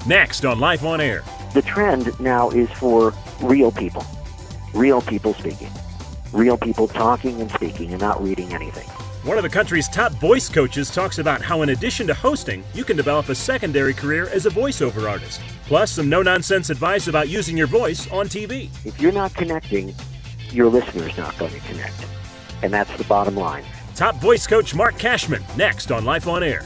next on Life on Air. The trend now is for real people speaking, real people talking and speaking and not reading anything. One of the country's top voice coaches talks about how in addition to hosting, you can develop a secondary career as a voiceover artist. Plus, some no-nonsense advice about using your voice on TV. If you're not connecting, your listener's not going to connect. And that's the bottom line. Top voice coach Marc Cashman, next on Life on Air.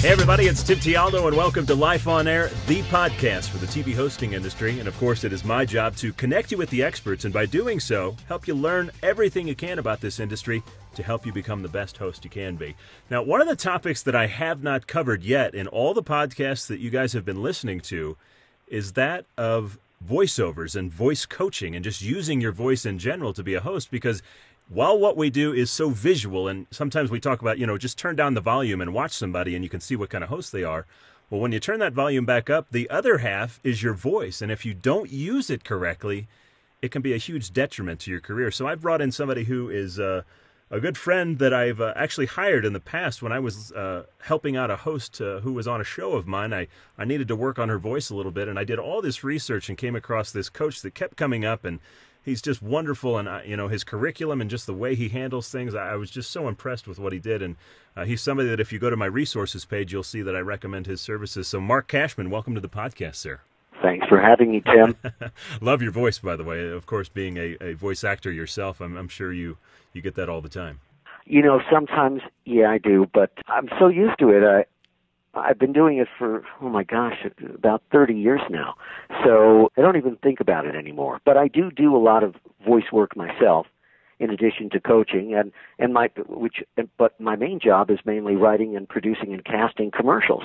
Hey everybody, it's Tim Tialdo and welcome to Life on Air, the podcast for the TV hosting industry. And of course, it is my job to connect you with the experts and by doing so, help you learn everything you can about this industry to help you become the best host you can be. Now, one of the topics that I have not covered yet in all the podcasts that you guys have been listening to is that of voiceovers and voice coaching and just using your voice in general to be a host, because while what we do is so visual, and sometimes we talk about, just turn down the volume and watch somebody and you can see what kind of host they are. Well, when you turn that volume back up, the other half is your voice. And if you don't use it correctly, it can be a huge detriment to your career. So I've brought in somebody who is a good friend that I've actually hired in the past when I was helping out a host who was on a show of mine. I needed to work on her voice a little bit, and I did all this research and came across this coach that kept coming up, and he's just wonderful, and his curriculum and just the way he handles things, I was just so impressed with what he did, and he's somebody that if you go to my resources page, you'll see that I recommend his services. So Marc Cashman, welcome to the podcast, sir. Thanks for having me, Tim. Love your voice, by the way. Of course, being a voice actor yourself, I'm sure you get that all the time. Sometimes, yeah, I do, but I'm so used to it. I've been doing it for, about 30 years now. So I don't even think about it anymore. But I do a lot of voice work myself in addition to coaching, but my main job is mainly writing and producing and casting commercials.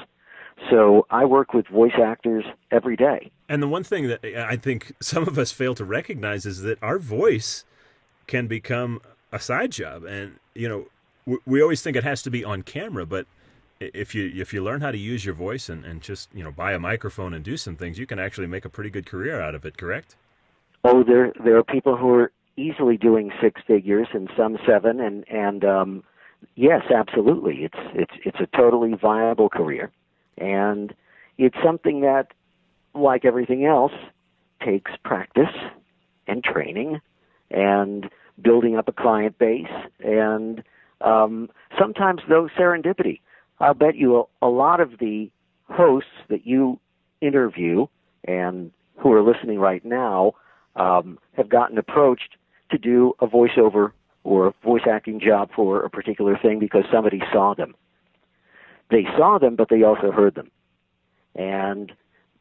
So I work with voice actors every day. And the one thing that I think some of us fail to recognize is that our voice can become a side job. And, we always think it has to be on camera, but if you learn how to use your voice and just, buy a microphone and do some things, you can actually make a pretty good career out of it, correct? Oh, there are people who are easily doing six figures and some seven, and yes, absolutely. It's a totally viable career. And it's something that, like everything else, takes practice and training and building up a client base and sometimes, though, serendipity. I'll bet you a lot of the hosts that you interview and who are listening right now have gotten approached to do a voiceover or a voice acting job for a particular thing because somebody saw them. They saw them, but they also heard them. And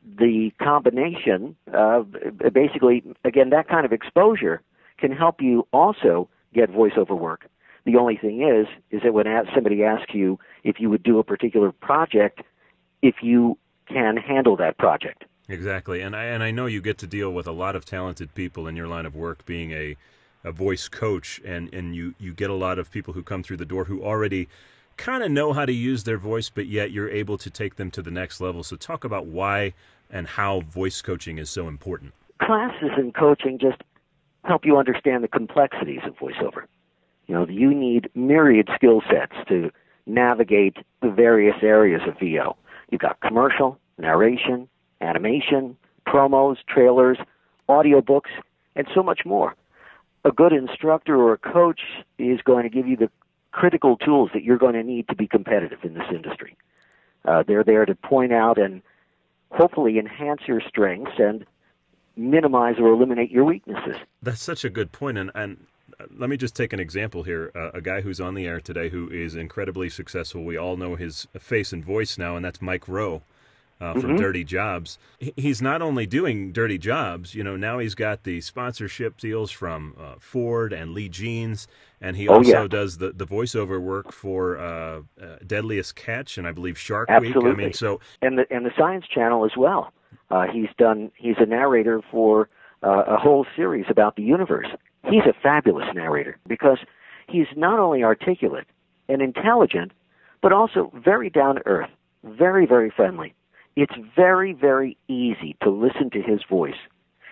the combination of basically, again, that kind of exposure can help you also get voiceover work. The only thing is that when somebody asks you if you would do a particular project, if you can handle that project. Exactly. And I know you get to deal with a lot of talented people in your line of work being a voice coach, and you get a lot of people who come through the door who already kind of know how to use their voice, but yet you're able to take them to the next level. So talk about why and how voice coaching is so important. Classes in coaching just help you understand the complexities of voiceover. You need myriad skill sets to navigate the various areas of VO. You've got commercial, narration, animation, promos, trailers, audiobooks, and so much more. A good instructor or a coach is going to give you the critical tools that you're going to need to be competitive in this industry. They're there to point out and hopefully enhance your strengths and minimize or eliminate your weaknesses. That's such a good point, and let me just take an example here. A guy who's on the air today who is incredibly successful. We all know his face and voice now, and that's Mike Rowe from Dirty Jobs. He's not only doing Dirty Jobs, now he's got the sponsorship deals from Ford and Lee Jeans, and he also does the voiceover work for Deadliest Catch and I believe Shark Week. Absolutely. And the Science Channel as well. He's a narrator for a whole series about the universe. He's a fabulous narrator because he's not only articulate and intelligent, but also very down-to-earth, very, very friendly. It's very, very easy to listen to his voice.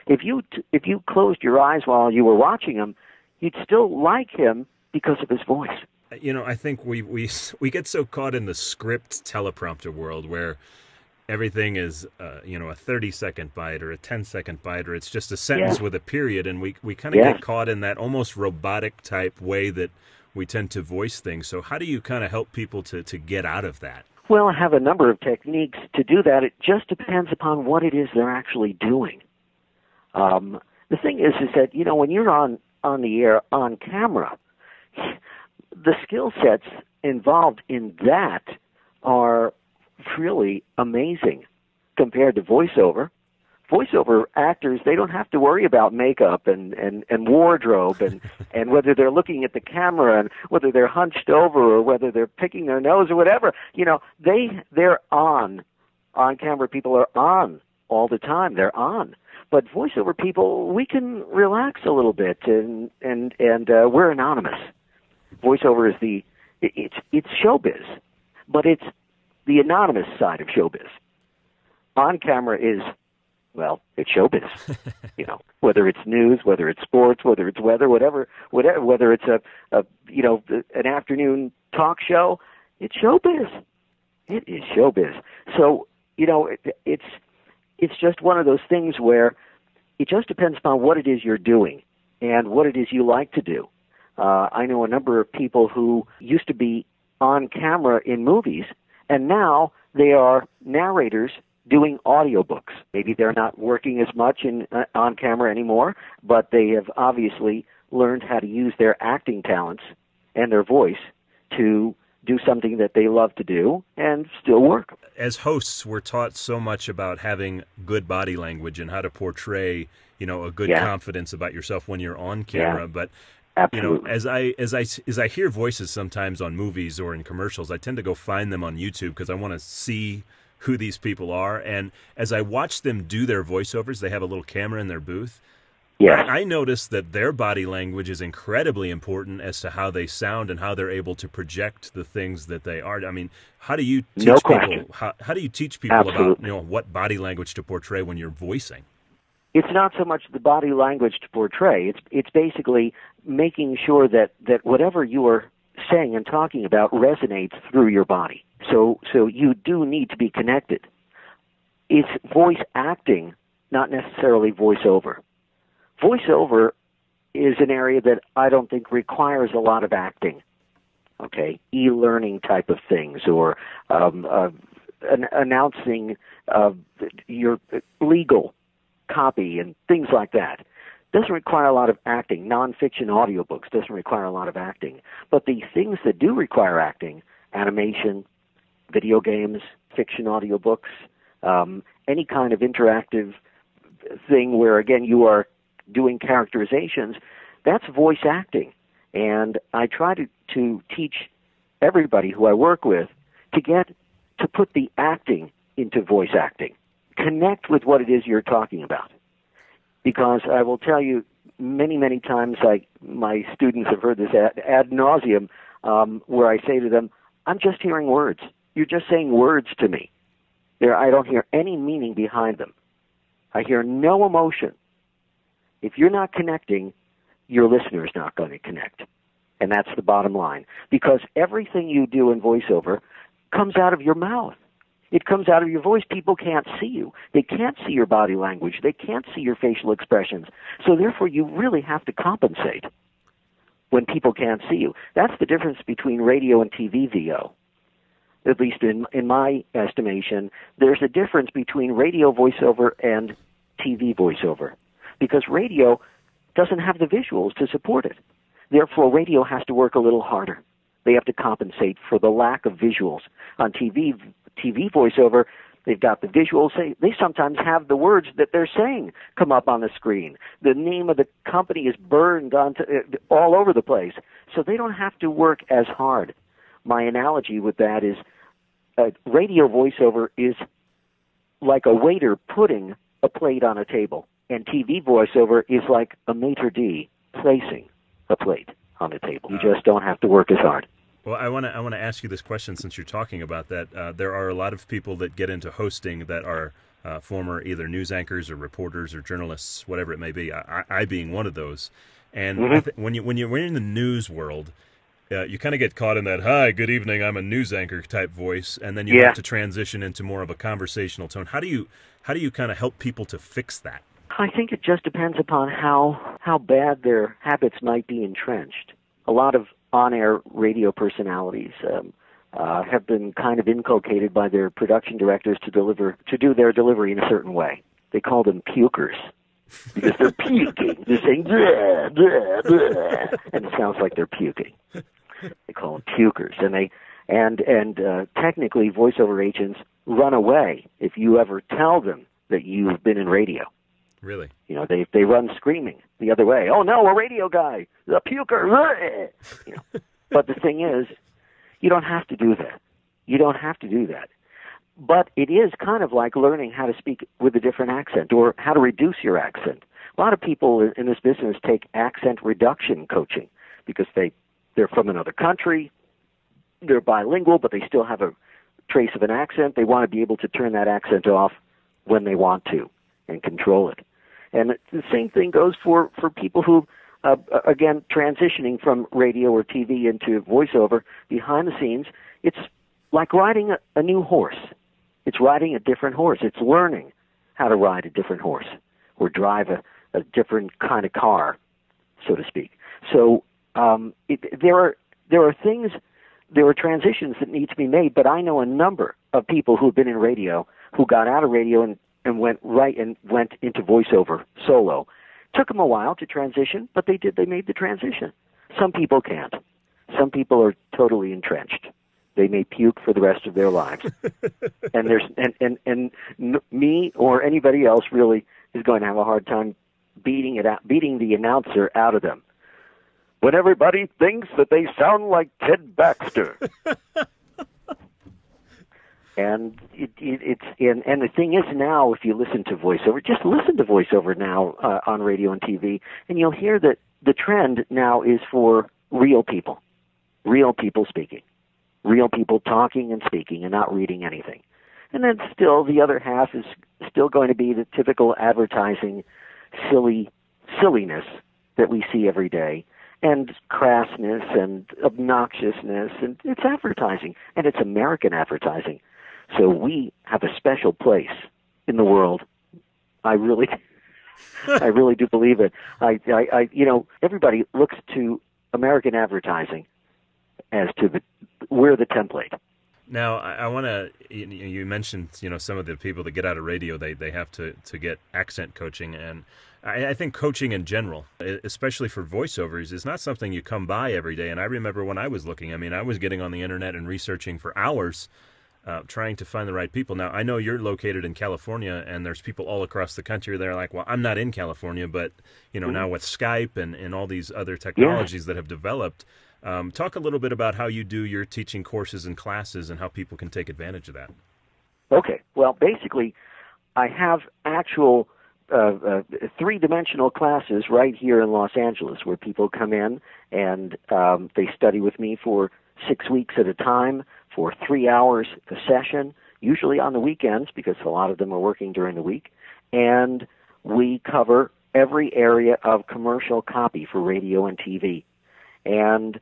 If you closed your eyes while you were watching him, you'd still like him because of his voice. I think we get so caught in the script teleprompter world where everything is, a 30-second bite or a 10-second bite, or it's just a sentence with a period, and we kind of get caught in that almost robotic type way that we tend to voice things. So how do you kind of help people to get out of that? Well, I have a number of techniques to do that. It just depends upon what it is they're actually doing. The thing is that, when you're on the air, on camera, the skill sets involved in that are really amazing compared to voiceover. Voiceover actors, they don't have to worry about makeup and wardrobe and whether they're looking at the camera and whether they're hunched over or whether they're picking their nose or whatever. They're on camera. People are on all the time. They're on. But voiceover people, we can relax a little bit and we're anonymous. Voiceover is it's showbiz, but it's the anonymous side of showbiz. On camera is, well, it's showbiz. Whether it's news, whether it's sports, whether it's weather, whatever, whether it's an afternoon talk show, it's showbiz. It is showbiz. So, it's just one of those things where it just depends upon what it is you're doing and what it is you like to do. I know a number of people who used to be on camera in movies, and now they are narrators doing audiobooks. Maybe they're not working as much on camera anymore, but they have obviously learned how to use their acting talents and their voice to do something that they love to do and still work. As hosts, we're taught so much about having good body language and how to portray, a good confidence about yourself when you're on camera. But absolutely. As I hear voices sometimes on movies or in commercials, I tend to go find them on YouTube because I want to see who these people are. And as I watch them do their voiceovers, they have a little camera in their booth. Yes. I notice that their body language is incredibly important as to how they sound and how they're able to project the things that they are. I mean, how do you teach people? How do you teach people about what body language to portray when you're voicing? It's not so much the body language to portray. It's basically making sure that whatever you are saying and talking about resonates through your body. So you do need to be connected. It's voice acting, not necessarily voiceover. Voiceover is an area that I don't think requires a lot of acting, okay? E-learning type of things or announcing your legal copy and things like that. Doesn't require a lot of acting. Nonfiction audiobooks doesn't require a lot of acting. But the things that do require acting, animation, video games, fiction audiobooks, any kind of interactive thing where, again, you are doing characterizations, that's voice acting. And I try to teach everybody who I work with to put the acting into voice acting. Connect with what it is you're talking about. Because I will tell you, many, many times, my students have heard this ad nauseum, where I say to them, I'm just hearing words. You're just saying words to me. I don't hear any meaning behind them. I hear no emotion. If you're not connecting, your listener is not going to connect. And that's the bottom line. Because everything you do in voiceover comes out of your mouth. It comes out of your voice. People can't see you. They can't see your body language. They can't see your facial expressions. So therefore, you really have to compensate when people can't see you. That's the difference between radio and TV VO. At least in my estimation, there's a difference between radio voiceover and TV voiceover. Because radio doesn't have the visuals to support it. Therefore, radio has to work a little harder. They have to compensate for the lack of visuals. On TV voiceover, they've got the visuals. They sometimes have the words that they're saying come up on the screen. The name of the company is burned all over the place. So they don't have to work as hard. My analogy with that is radio voiceover is like a waiter putting a plate on a table. And TV voiceover is like a maitre d' placing a plate on the table. You just don't have to work as hard. Well, I want to ask you this question since you're talking about that. There are a lot of people that get into hosting that are former either news anchors or reporters or journalists, whatever it may be. I being one of those. And when you're in the news world, you kind of get caught in that, hi, good evening, I'm a news anchor type voice, and then you have to transition into more of a conversational tone. How do you kind of help people to fix that? I think it just depends upon how bad their habits might be entrenched. A lot of on-air radio personalities have been kind of inculcated by their production directors to do their delivery in a certain way. They call them pukers because they're puking. They're saying, blah, blah, blah, and it sounds like they're puking. They call them pukers, and technically voiceover agents run away if you ever tell them that you've been in radio. Really? You know, they run screaming the other way. Oh no, a radio guy, the puker. You know. But the thing is, you don't have to do that. You don't have to do that. But it is kind of like learning how to speak with a different accent or how to reduce your accent. A lot of people in this business take accent reduction coaching because they're from another country, they're bilingual, but they still have a trace of an accent. They want to be able to turn that accent off when they want to and control it. And the same thing goes for people who, again, transitioning from radio or TV into voiceover behind the scenes. It's like riding a new horse. It's riding a different horse. It's learning how to ride a different horse or drive a different kind of car, so to speak. So there are transitions that need to be made, but I know a number of people who have been in radio who got out of radio and went into voiceover solo. Took them a while to transition, but they made the transition. Some people can't. Some people are totally entrenched. They may puke for the rest of their lives. and me or anybody else really is going to have a hard time beating the announcer out of them. When everybody thinks that they sound like Ted Baxter. And and the thing is now, if you listen to voiceover, just listen to voiceover now on radio and TV, and you'll hear that the trend now is for real people speaking, real people talking and speaking and not reading anything. And then still the other half is still going to be the typical advertising silliness that we see every day, and crassness and obnoxiousness, and it's advertising, and it's American advertising. So we have a special place in the world. I really do believe it. Everybody looks to American advertising as to we're the template. Now, I want to, you mentioned, some of the people that get out of radio, they have to get accent coaching. And I think coaching in general, especially for voiceovers, is not something you come by every day. And I remember when I was looking, I was getting on the internet and researching for hours, trying to find the right people. Now, I know you're located in California, and there's people all across the country that are like, well, I'm not in California, but, now with Skype and all these other technologies that have developed, talk a little bit about how you do your teaching courses and classes and how people can take advantage of that. Okay. Well, basically, I have actual three-dimensional classes right here in Los Angeles where people come in and they study with me for 6 weeks at a time for 3 hours a session, usually on the weekends because a lot of them are working during the week. And we cover every area of commercial copy for radio and TV. And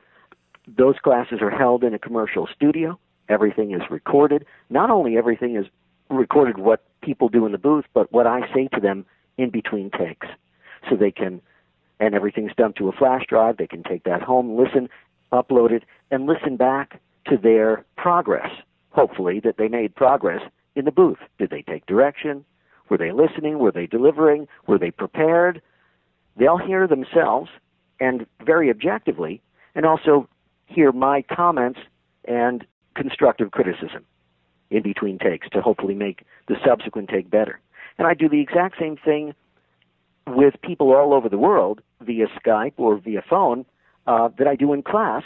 those classes are held in a commercial studio. Everything is recorded. Not only everything is recorded what people do in the booth, but what I say to them in between takes. So they can, and everything's dumped to a flash drive. They can take that home, listen, upload it, and listen back to their progress, hopefully that they made progress in the booth. Did they take direction? Were they listening? Were they delivering? Were they prepared? They'll hear themselves, and very objectively, and also hear my comments and constructive criticism in between takes to hopefully make the subsequent take better. And I do the exact same thing with people all over the world via Skype or via phone that I do in class,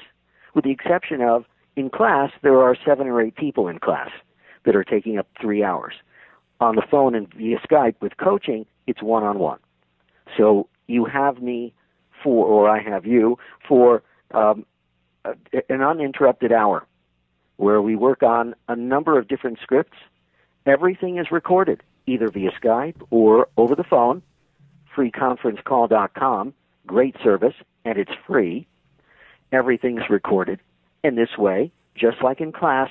with the exception of in class there are 7 or 8 people in class that are taking up 3 hours. On the phone and via Skype with coaching, it's one-on-one. So you have me or I have you for an uninterrupted hour where we work on a number of different scripts. Everything is recorded, either via Skype or over the phone, freeconferencecall.com, great service, and it's free. everything's recorded. And this way, just like in class,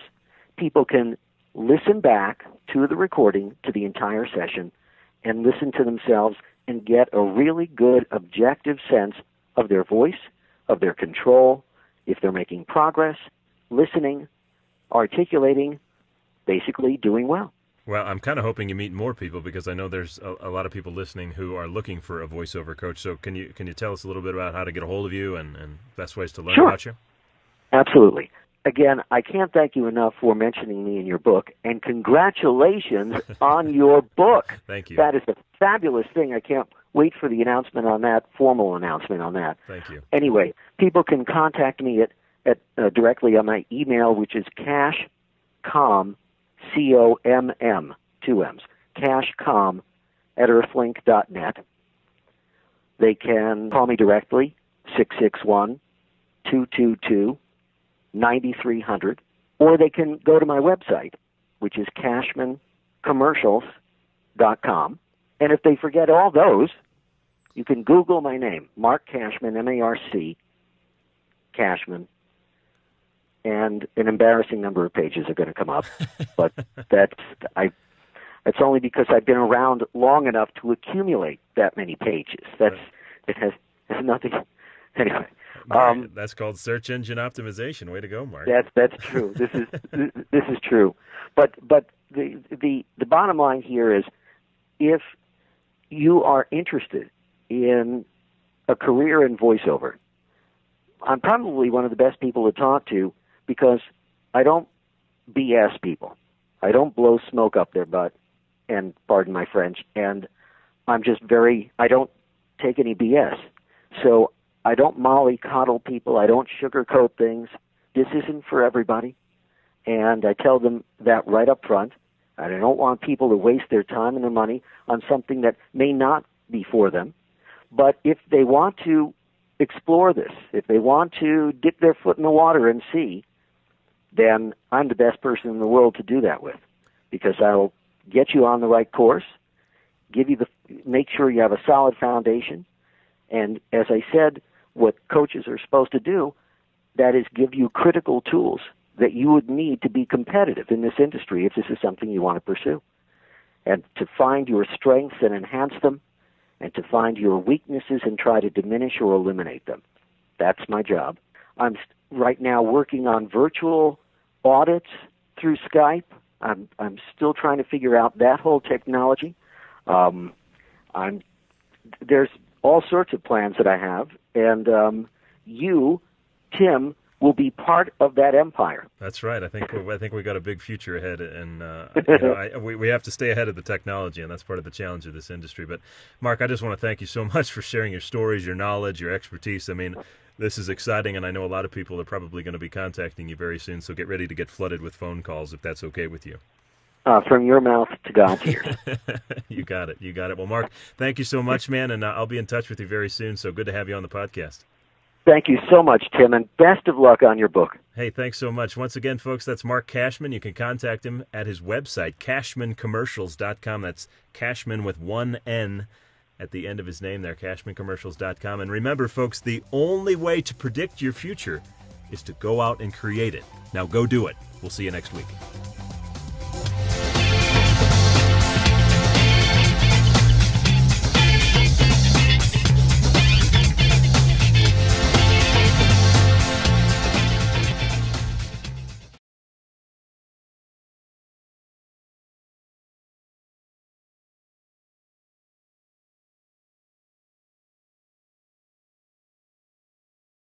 people can listen back to the recording, to the entire session, and listen to themselves and get a really good objective sense of their voice, of their control, if they're making progress, listening, articulating, basically doing well. Well, I'm kind of hoping you meet more people, because I know there's a lot of people listening who are looking for a voiceover coach. So can you tell us a little bit about how to get a hold of you and best ways to learn about you? Absolutely. Again, I can't thank you enough for mentioning me in your book, and congratulations on your book. Thank you. That is a fabulous thing. I can't wait for the announcement on that, formal announcement on that. Thank you. Anyway, people can contact me at directly on my email, which is cashcomm, C-O-M-M, two M's, cashcomm at earthlink.net. They can call me directly, 661-222-9300, or they can go to my website, which is cashmancommercials.com. And if they forget all those, you can Google my name, Marc Cashman, M-A-R-C, Cashman, and an embarrassing number of pages are going to come up. But that's only because I've been around long enough to accumulate that many pages. It has nothing. Anyway, that's called search engine optimization. Way to go, Mark. That's true. This is true. But the bottom line here is, if you are interested in a career in voiceover, I'm probably one of the best people to talk to, because I don't BS people. I don't blow smoke up their butt, and pardon my French, and I don't take any BS. So I don't mollycoddle people. I don't sugarcoat things. This isn't for everybody, and I tell them that right up front. I don't want people to waste their time and their money on something that may not be for them. But if they want to explore this, if they want to dip their foot in the water and see, then I'm the best person in the world to do that with, because I'll get you on the right course, make sure you have a solid foundation, and as I said, what coaches are supposed to do, that is give you critical tools that you would need to be competitive in this industry if this is something you want to pursue, and to find your strengths and enhance them, and to find your weaknesses and try to diminish or eliminate them. That's my job. I'm right now working on virtual audits through Skype. I'm still trying to figure out that whole technology. There's all sorts of plans that I have, and you, Tim, will be part of that empire. That's right. I think we got a big future ahead, and we have to stay ahead of the technology, and that's part of the challenge of this industry. But Mark, I just want to thank you so much for sharing your stories, your knowledge, your expertise. I mean, this is exciting, and I know a lot of people are probably going to be contacting you very soon, so get ready to get flooded with phone calls if that's okay with you. From your mouth to God's ears. You got it. Well, Mark, thank you so much, man, and I'll be in touch with you very soon, so good to have you on the podcast. Thank you so much, Tim, and best of luck on your book. Hey, thanks so much. Once again, folks, that's Marc Cashman. You can contact him at his website, cashmancommercials.com. That's Cashman with one N at the end of his name there, cashmancommercials.com. And remember, folks, the only way to predict your future is to go out and create it. Now go do it. We'll see you next week.